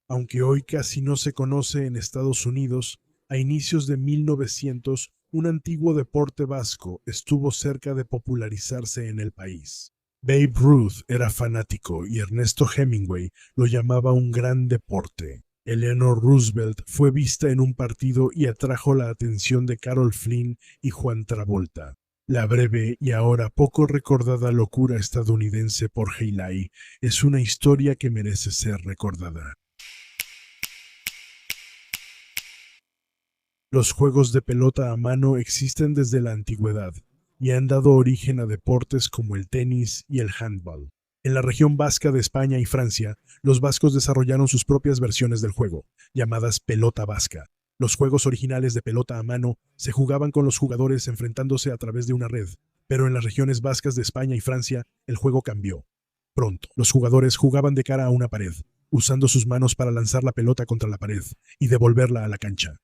Aunque hoy casi no se conoce en Estados Unidos, a inicios de 1900, un antiguo deporte vasco estuvo cerca de popularizarse en el país. Babe Ruth era fanático y Ernesto Hemingway lo llamaba un gran deporte. Eleanor Roosevelt fue vista en un partido y atrajo la atención de Carol Flynn y Juan Travolta. La breve y ahora poco recordada locura estadounidense por Haley es una historia que merece ser recordada. Los juegos de pelota a mano existen desde la antigüedad y han dado origen a deportes como el tenis y el handball. En la región vasca de España y Francia, los vascos desarrollaron sus propias versiones del juego, llamadas pelota vasca. Los juegos originales de pelota a mano se jugaban con los jugadores enfrentándose a través de una red, pero en las regiones vascas de España y Francia, el juego cambió. Pronto, los jugadores jugaban de cara a una pared, usando sus manos para lanzar la pelota contra la pared y devolverla a la cancha.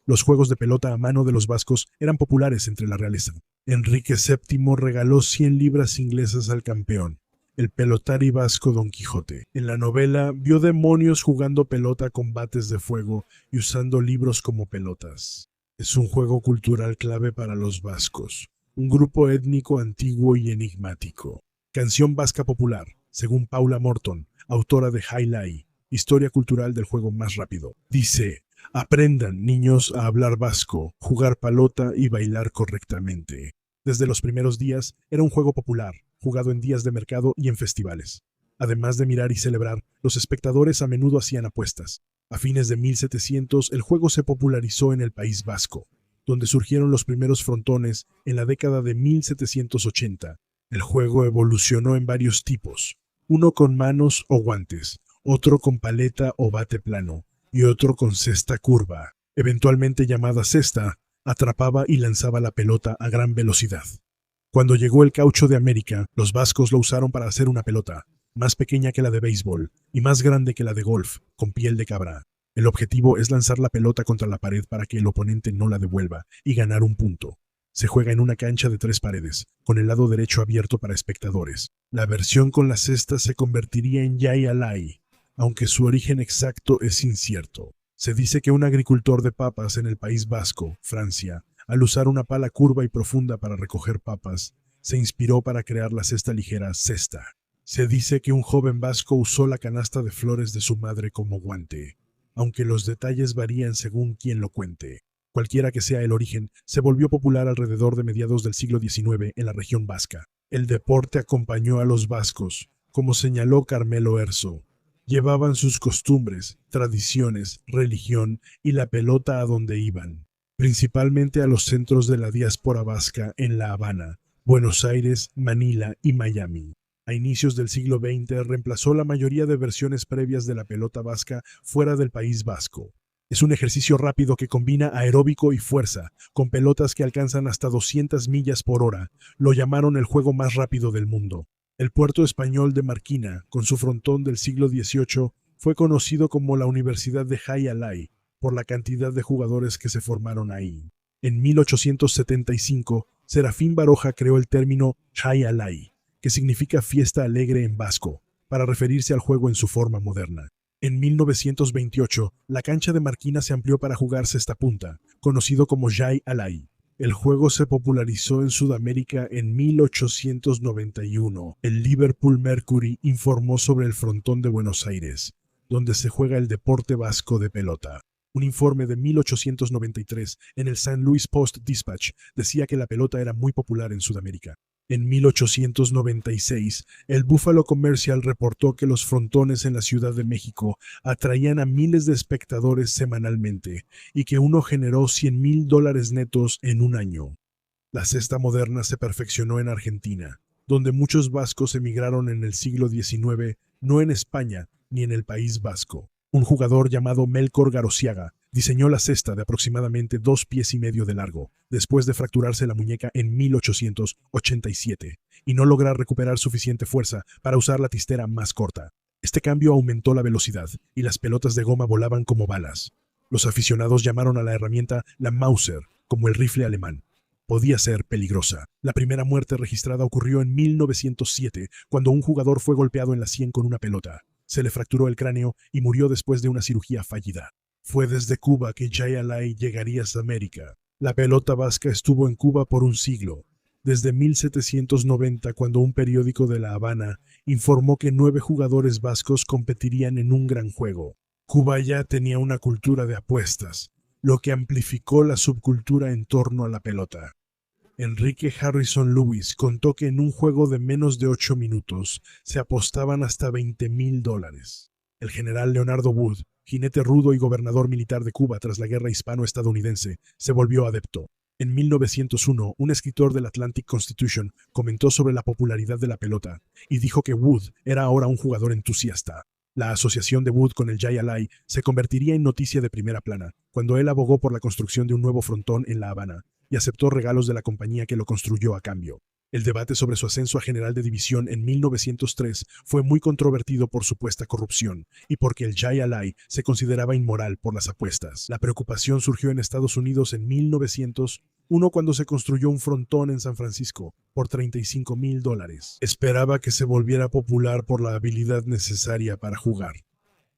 Los juegos de pelota a mano de los vascos eran populares entre la realeza. Enrique VII regaló 100 libras inglesas al campeón, el pelotari vasco Don Quijote. En la novela vio demonios jugando pelota con bates de fuego y usando libros como pelotas. Es un juego cultural clave para los vascos, un grupo étnico antiguo y enigmático. Canción vasca popular, según Paula Morton, autora de Haley, Historia cultural del juego más rápido. Dice: aprendan, niños, a hablar vasco, jugar pelota y bailar correctamente. Desde los primeros días, era un juego popular, jugado en días de mercado y en festivales. Además de mirar y celebrar, los espectadores a menudo hacían apuestas. A fines de 1700, el juego se popularizó en el País Vasco, donde surgieron los primeros frontones en la década de 1780. El juego evolucionó en varios tipos, uno con manos o guantes, otro con paleta o bate plano, y otro con cesta curva, eventualmente llamada cesta, atrapaba y lanzaba la pelota a gran velocidad. Cuando llegó el caucho de América, los vascos lo usaron para hacer una pelota, más pequeña que la de béisbol y más grande que la de golf, con piel de cabra. El objetivo es lanzar la pelota contra la pared para que el oponente no la devuelva y ganar un punto. Se juega en una cancha de 3 paredes, con el lado derecho abierto para espectadores. La versión con la cesta se convertiría en Jai Alai, aunque su origen exacto es incierto. Se dice que un agricultor de papas en el País Vasco, Francia, al usar una pala curva y profunda para recoger papas, se inspiró para crear la cesta ligera cesta. Se dice que un joven vasco usó la canasta de flores de su madre como guante, aunque los detalles varían según quien lo cuente. Cualquiera que sea el origen, se volvió popular alrededor de mediados del siglo XIX en la región vasca. El deporte acompañó a los vascos, como señaló Carmelo Erso. Llevaban sus costumbres, tradiciones, religión y la pelota a donde iban, principalmente a los centros de la diáspora vasca en La Habana, Buenos Aires, Manila y Miami. A inicios del siglo XX reemplazó la mayoría de versiones previas de la pelota vasca fuera del País Vasco. Es un ejercicio rápido que combina aeróbico y fuerza, con pelotas que alcanzan hasta 200 millas por hora. Lo llamaron el juego más rápido del mundo. El puerto español de Marquina, con su frontón del siglo XVIII, fue conocido como la Universidad de Jai Alai por la cantidad de jugadores que se formaron ahí. En 1875, Serafín Baroja creó el término Jai Alai, que significa fiesta alegre en vasco, para referirse al juego en su forma moderna. En 1928, la cancha de Marquina se amplió para jugar cesta punta, conocido como Jai Alai. El juego se popularizó en Sudamérica en 1891. El Liverpool Mercury informó sobre el frontón de Buenos Aires, donde se juega el deporte vasco de pelota. Un informe de 1893 en el St. Louis Post-Dispatch decía que la pelota era muy popular en Sudamérica. En 1896, el Buffalo Commercial reportó que los frontones en la Ciudad de México atraían a miles de espectadores semanalmente y que uno generó $100,000 netos en un año. La cesta moderna se perfeccionó en Argentina, donde muchos vascos emigraron en el siglo XIX, no en España ni en el País Vasco. Un jugador llamado Melchor Garosiaga diseñó la cesta de aproximadamente 2,5 pies de largo, después de fracturarse la muñeca en 1887, y no lograr recuperar suficiente fuerza para usar la tistera más corta. Este cambio aumentó la velocidad, y las pelotas de goma volaban como balas. Los aficionados llamaron a la herramienta la Mauser, como el rifle alemán. Podía ser peligrosa. La primera muerte registrada ocurrió en 1907, cuando un jugador fue golpeado en la sien con una pelota. Se le fracturó el cráneo y murió después de una cirugía fallida. Fue desde Cuba que Jay Alay llegaría a América. La pelota vasca estuvo en Cuba por un siglo. Desde 1790, cuando un periódico de La Habana informó que 9 jugadores vascos competirían en un gran juego. Cuba ya tenía una cultura de apuestas, lo que amplificó la subcultura en torno a la pelota. Enrique Harrison Lewis contó que en un juego de menos de 8 minutos se apostaban hasta $20,000. El general Leonardo Wood, jinete rudo y gobernador militar de Cuba tras la guerra hispano-estadounidense, se volvió adepto. En 1901, un escritor del Atlantic Constitution comentó sobre la popularidad de la pelota y dijo que Wood era ahora un jugador entusiasta. La asociación de Wood con el Jay Alay se convertiría en noticia de primera plana cuando él abogó por la construcción de un nuevo frontón en La Habana y aceptó regalos de la compañía que lo construyó a cambio. El debate sobre su ascenso a general de división en 1903 fue muy controvertido por supuesta corrupción y porque el Jay Alay se consideraba inmoral por las apuestas. La preocupación surgió en Estados Unidos en 1901 cuando se construyó un frontón en San Francisco por $35,000. Esperaba que se volviera popular por la habilidad necesaria para jugar.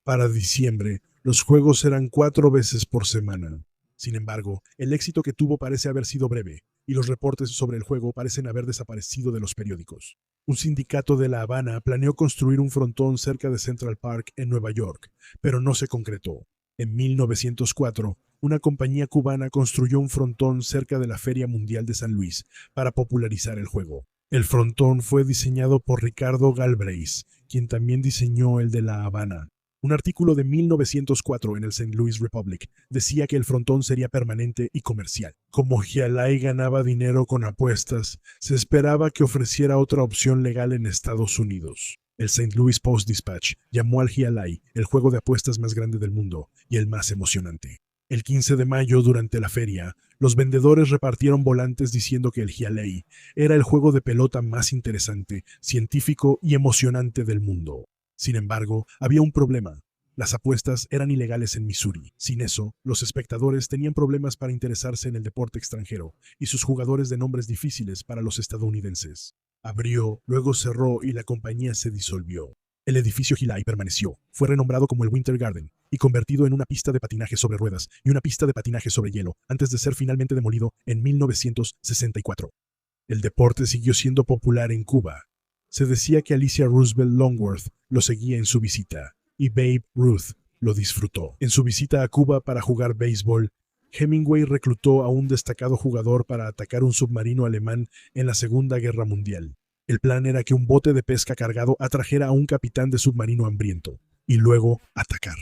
Para diciembre, los juegos eran 4 veces por semana. Sin embargo, el éxito que tuvo parece haber sido breve, y los reportes sobre el juego parecen haber desaparecido de los periódicos. Un sindicato de La Habana planeó construir un frontón cerca de Central Park en Nueva York, pero no se concretó. En 1904, una compañía cubana construyó un frontón cerca de la Feria Mundial de San Luis para popularizar el juego. El frontón fue diseñado por Ricardo Galbraith, quien también diseñó el de La Habana. Un artículo de 1904 en el St. Louis Republic decía que el frontón sería permanente y comercial. Como Alay ganaba dinero con apuestas, se esperaba que ofreciera otra opción legal en Estados Unidos. El St. Louis Post-Dispatch llamó al Alay el juego de apuestas más grande del mundo y el más emocionante. El 15 de mayo, durante la feria, los vendedores repartieron volantes diciendo que el Alay era el juego de pelota más interesante, científico y emocionante del mundo. Sin embargo, había un problema. Las apuestas eran ilegales en Missouri. Sin eso, los espectadores tenían problemas para interesarse en el deporte extranjero y sus jugadores de nombres difíciles para los estadounidenses. Abrió, luego cerró y la compañía se disolvió. El edificio Alay permaneció. Fue renombrado como el Winter Garden y convertido en una pista de patinaje sobre ruedas y una pista de patinaje sobre hielo antes de ser finalmente demolido en 1964. El deporte siguió siendo popular en Cuba. Se decía que Alicia Roosevelt Longworth lo seguía en su visita, y Babe Ruth lo disfrutó. En su visita a Cuba para jugar béisbol, Hemingway reclutó a un destacado jugador para atacar un submarino alemán en la Segunda Guerra Mundial. El plan era que un bote de pesca cargado atrajera a un capitán de submarino hambriento, y luego atacar.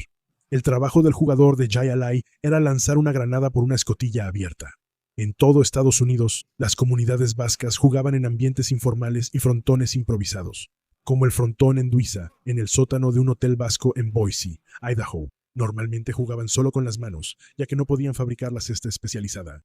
El trabajo del jugador de Jay Alay era lanzar una granada por una escotilla abierta. En todo Estados Unidos, las comunidades vascas jugaban en ambientes informales y frontones improvisados, como el frontón en Duiza, en el sótano de un hotel vasco en Boise, Idaho. Normalmente jugaban solo con las manos, ya que no podían fabricar la cesta especializada.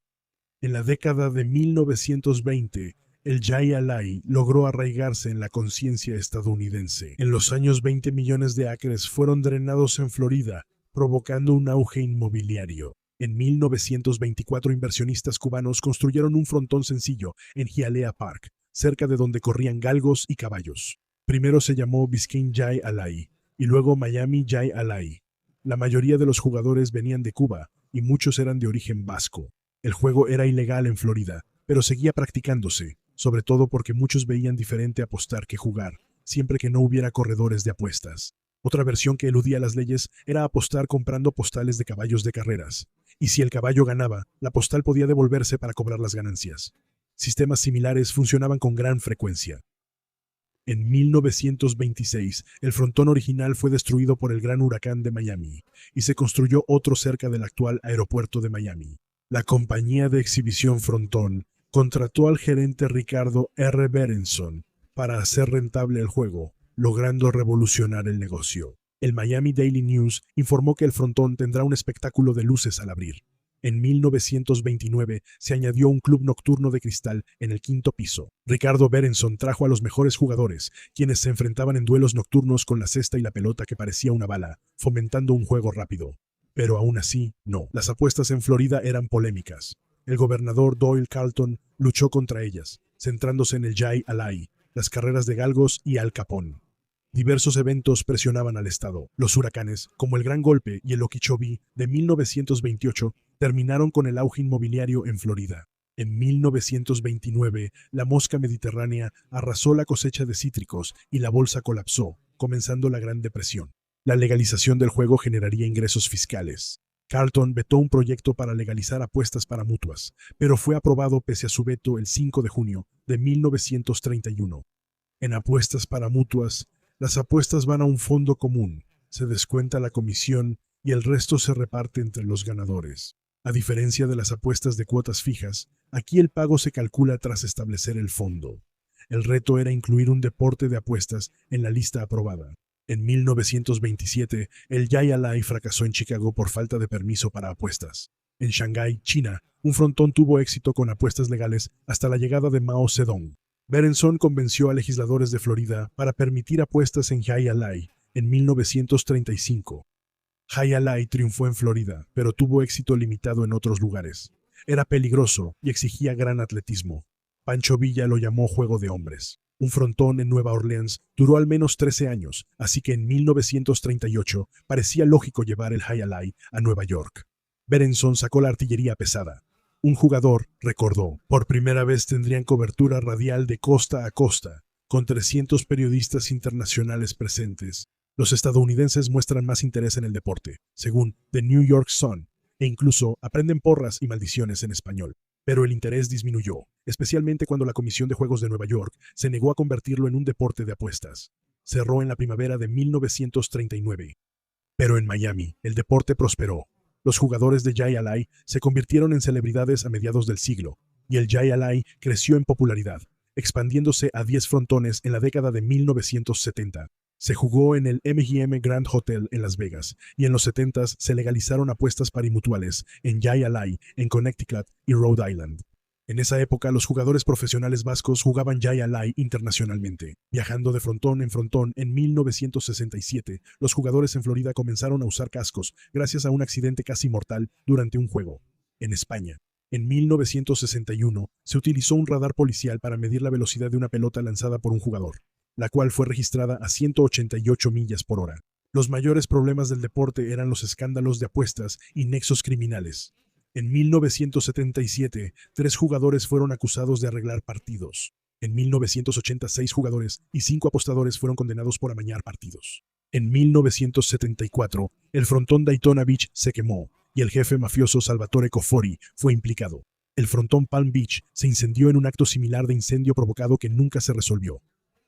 En la década de 1920, el Jay Alay logró arraigarse en la conciencia estadounidense. En los años 20 millones de acres fueron drenados en Florida, provocando un auge inmobiliario. En 1924, inversionistas cubanos construyeron un frontón sencillo en Hialeah Park, cerca de donde corrían galgos y caballos. Primero se llamó Biscayne Jay Alay y luego Miami Jay Alay. La mayoría de los jugadores venían de Cuba y muchos eran de origen vasco. El juego era ilegal en Florida, pero seguía practicándose, sobre todo porque muchos veían diferente apostar que jugar, siempre que no hubiera corredores de apuestas. Otra versión que eludía las leyes era apostar comprando postales de caballos de carreras, y si el caballo ganaba, la postal podía devolverse para cobrar las ganancias. Sistemas similares funcionaban con gran frecuencia. En 1926, el frontón original fue destruido por el Gran Huracán de Miami, y se construyó otro cerca del actual aeropuerto de Miami. La compañía de exhibición Frontón contrató al gerente Ricardo R. Berenson para hacer rentable el juego, logrando revolucionar el negocio. El Miami Daily News informó que el frontón tendrá un espectáculo de luces al abrir. En 1929 se añadió un club nocturno de cristal en el 5º piso. Ricardo Berenson trajo a los mejores jugadores, quienes se enfrentaban en duelos nocturnos con la cesta y la pelota que parecía una bala, fomentando un juego rápido. Pero aún así, no. Las apuestas en Florida eran polémicas. El gobernador Doyle Carlton luchó contra ellas, centrándose en el Jay Alay, las carreras de galgos y Al Capón. Diversos eventos presionaban al Estado. Los huracanes, como el Gran Golpe y el Okeechobee de 1928, terminaron con el auge inmobiliario en Florida. En 1929, la mosca mediterránea arrasó la cosecha de cítricos y la bolsa colapsó, comenzando la Gran Depresión. La legalización del juego generaría ingresos fiscales. Carlton vetó un proyecto para legalizar apuestas para mutuas, pero fue aprobado pese a su veto el 5 de junio de 1931. En apuestas para mutuas, las apuestas van a un fondo común, se descuenta la comisión y el resto se reparte entre los ganadores. A diferencia de las apuestas de cuotas fijas, aquí el pago se calcula tras establecer el fondo. El reto era incluir un deporte de apuestas en la lista aprobada. En 1927, el Jai Alai fracasó en Chicago por falta de permiso para apuestas. En Shanghái, China, un frontón tuvo éxito con apuestas legales hasta la llegada de Mao Zedong. Berenson convenció a legisladores de Florida para permitir apuestas en Jai Alai en 1935. Jai Alai triunfó en Florida, pero tuvo éxito limitado en otros lugares. Era peligroso y exigía gran atletismo. Pancho Villa lo llamó juego de hombres. Un frontón en Nueva Orleans duró al menos 13 años, así que en 1938 parecía lógico llevar el Jai Alai a Nueva York. Berenson sacó la artillería pesada. Un jugador recordó, por primera vez tendrían cobertura radial de costa a costa, con 300 periodistas internacionales presentes. Los estadounidenses muestran más interés en el deporte, según The New York Sun, e incluso aprenden porras y maldiciones en español. Pero el interés disminuyó, especialmente cuando la Comisión de Juegos de Nueva York se negó a convertirlo en un deporte de apuestas. Cerró en la primavera de 1939. Pero en Miami, el deporte prosperó. Los jugadores de Jai Alai se convirtieron en celebridades a mediados del siglo, y el Jai Alai creció en popularidad, expandiéndose a 10 frontones en la década de 1970. Se jugó en el MGM Grand Hotel en Las Vegas, y en los 70s se legalizaron apuestas parimutuales en Jai Alai, en Connecticut y Rhode Island. En esa época, los jugadores profesionales vascos jugaban Jai Alai internacionalmente. Viajando de frontón en 1967, los jugadores en Florida comenzaron a usar cascos gracias a un accidente casi mortal durante un juego. En España, en 1961, se utilizó un radar policial para medir la velocidad de una pelota lanzada por un jugador, la cual fue registrada a 188 millas por hora. Los mayores problemas del deporte eran los escándalos de apuestas y nexos criminales. En 1977, 3 jugadores fueron acusados de arreglar partidos. En 1980, 6 jugadores y 5 apostadores fueron condenados por amañar partidos. En 1974, el frontón Daytona Beach se quemó y el jefe mafioso Salvatore Cofori fue implicado. El frontón Palm Beach se incendió en un acto similar de incendio provocado que nunca se resolvió.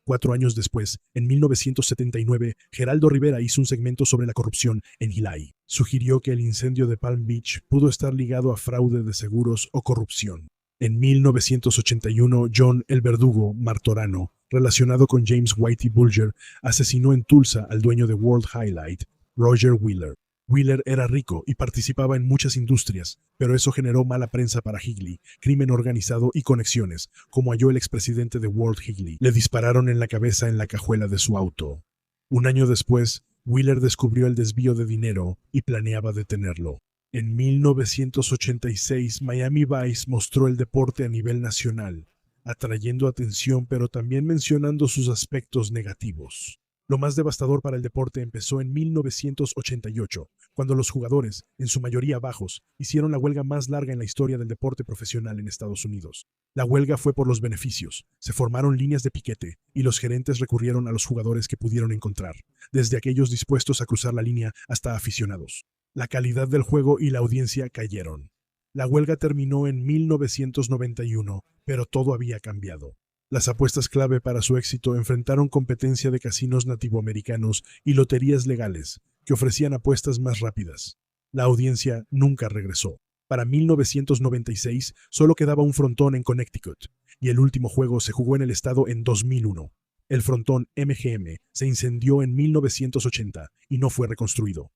4 años después, en 1979, Geraldo Rivera hizo un segmento sobre la corrupción en Hilay. Sugirió que el incendio de Palm Beach pudo estar ligado a fraude de seguros o corrupción. En 1981, John el Verdugo Martorano, relacionado con James Whitey Bulger, asesinó en Tulsa al dueño de World Highlight, Roger Wheeler. Wheeler era rico y participaba en muchas industrias, pero eso generó mala prensa para Higley, crimen organizado y conexiones, como halló el expresidente de World Higley. Le dispararon en la cabeza en la cajuela de su auto. Un año después, Wheeler descubrió el desvío de dinero y planeaba detenerlo. En 1986, Miami Vice mostró el deporte a nivel nacional, atrayendo atención pero también mencionando sus aspectos negativos. Lo más devastador para el deporte empezó en 1988, cuando los jugadores, en su mayoría bajos, hicieron la huelga más larga en la historia del deporte profesional en Estados Unidos. La huelga fue por los beneficios, se formaron líneas de piquete y los gerentes recurrieron a los jugadores que pudieron encontrar, desde aquellos dispuestos a cruzar la línea hasta aficionados. La calidad del juego y la audiencia cayeron. La huelga terminó en 1991, pero todo había cambiado. Las apuestas clave para su éxito enfrentaron competencia de casinos nativoamericanos y loterías legales, que ofrecían apuestas más rápidas. La audiencia nunca regresó. Para 1996 solo quedaba un frontón en Connecticut, y el último juego se jugó en el estado en 2001. El frontón MGM se incendió en 1980 y no fue reconstruido.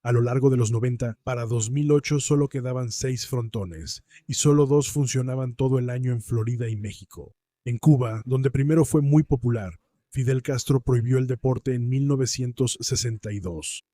A lo largo de los 90, para 2008 solo quedaban 6 frontones, y solo 2 funcionaban todo el año en Florida y México. En Cuba, donde primero fue muy popular, Fidel Castro prohibió el deporte en 1962.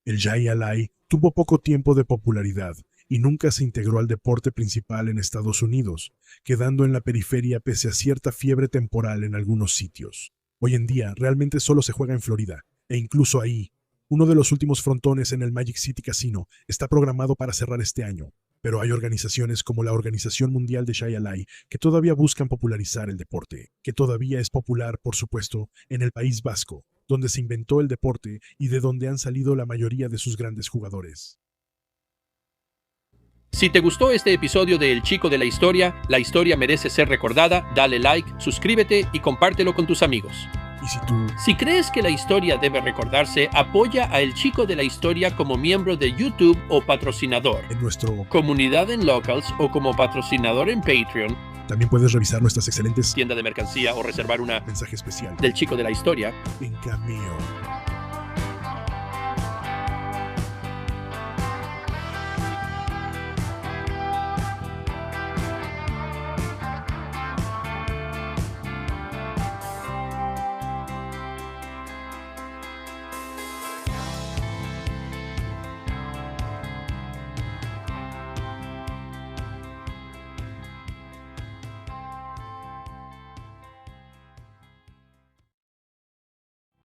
El Jai Alai tuvo poco tiempo de popularidad y nunca se integró al deporte principal en Estados Unidos, quedando en la periferia pese a cierta fiebre temporal en algunos sitios. Hoy en día realmente solo se juega en Florida, e incluso ahí, uno de los últimos frontones en el Magic City Casino está programado para cerrar este año, pero hay organizaciones como la Organización Mundial de Shai Alai que todavía buscan popularizar el deporte, que todavía es popular, por supuesto, en el País Vasco, donde se inventó el deporte y de donde han salido la mayoría de sus grandes jugadores. Si te gustó este episodio de El Chico de la historia merece ser recordada, dale like, suscríbete y compártelo con tus amigos. Y si crees que la historia debe recordarse, apoya a El Chico de la Historia como miembro de YouTube o patrocinador en nuestra comunidad en Locals o como patrocinador en Patreon. También puedes revisar nuestras excelentes tienda de mercancía o reservar una mensaje especial del Chico de la Historia en Cameo.